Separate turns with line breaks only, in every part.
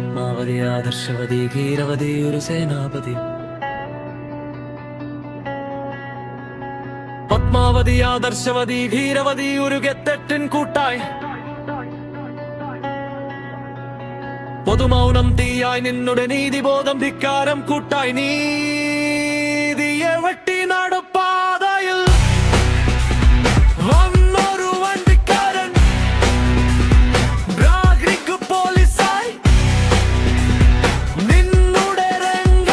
പത്മാവതി ആദർശവതി ധീരവതി ഒരു സേനാപതി. പത്മാവതി ആദർശവതി ധീരവതി ഒരു ഗെത്തെട്ടിൻ കൂട്ടായി. പൊതുമൗനം തീയായി നിന്നുടെ നീതിബോധം ധിക്കാരം കൂട്ടായി. നീതിയെ വെട്ടി നടപ്പാതയിൽ വന്നൊരു വണ്ടിക്കാരൻ ബ്രാഗ്രിഗ് പോലീസായി. നിന്നുടെ രംഗ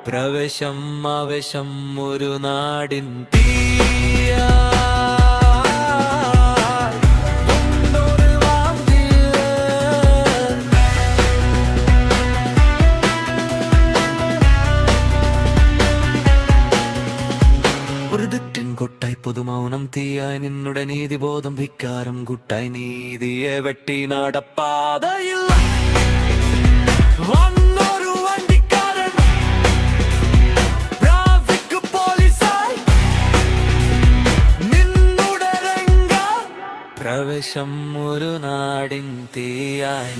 പ്രവേശം ആവേശം ഒരു നാടിൻ തീയാ. കൊട്ടായി പൊതുമൗനം തീയായി നിന്നുടെ നീതിബോധം ധിക്കാരം കൂട്ടായി. നീതിയെ വെട്ടി നടപ്പാതയിൽ വന്നൊരു വണ്ടിക്കാരൻ ട്രാഫിക് പോലീസായി. നിന്നുടെ രംഗ പ്രവേശം ഒരു നാടിൻ തീയായി.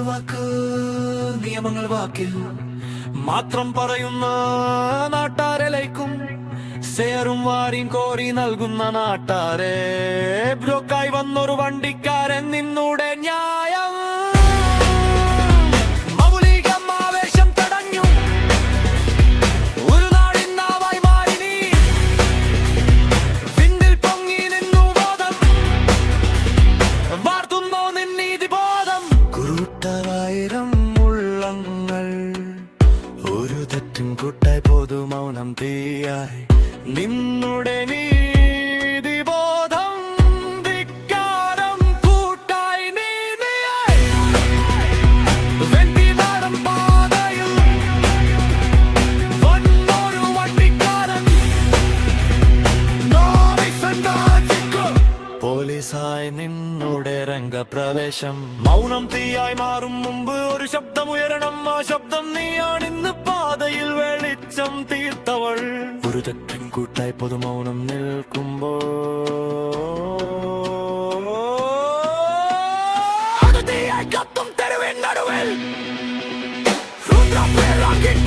വാക്ക് നിയമങ്ങൾ വാക്കിൽ മാത്രം പറയുന്ന നാട്ടാരേക്കും സേറും വാരിയും കോരി നൽകുന്ന നാട്ടാരെ. ബ്ലോക്കായി വന്നൊരു വണ്ടിക്കാരൻ നിന്നുടെ ന്യായം മൗലികം ആവേശം തടഞ്ഞു. ഒരു നാടിൻ നാവായി മാറി നീ പിന്നിൽ പൊങ്ങി നിന്നു ബോധം വാർത്തുന്നോ നിന്നീതി ബോധം. കുരുട്ടവായിരം ഉള്ളങ്ങൾ ഒരു തെറ്റും കൂട്ടായി പൊതുമൗനം തീയായി. നിന്നുടെ നീതിബോധം ധിക്കാരം കൂട്ടായി. നീതിയായി വെട്ടി നടപ്പാതയിൽ വന്നൊരു വണ്ടിക്കാരൻ പോലീസായി. നിന്നുടെ രംഗപ്രവേശം മൗനം തീയായി മാറും മുമ്പ് ഒരു ശബ്ദമുയരണം. ആ ശബ്ദം നീയാണിന്ന് പാതയിൽ വെളിച്ചം തീർത്തവൾ. ഒരു തെറ്റൻ കൂട്ടായി പൊതുമൗനം നിൽക്കുമ്പോൾ കത്തും തെരുവിൻ നടുവിൽ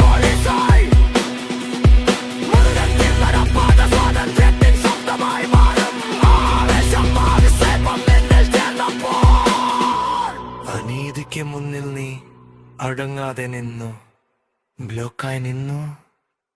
പോലീസായി. സ്വാതന്ത്ര്യത്തിൻ ശബ്ദമായി മാറും. അനീതിക്ക് മുന്നിൽ നീ അടങ്ങാതെ നിന്നു, ബ്ലോക്കായി നിന്നു.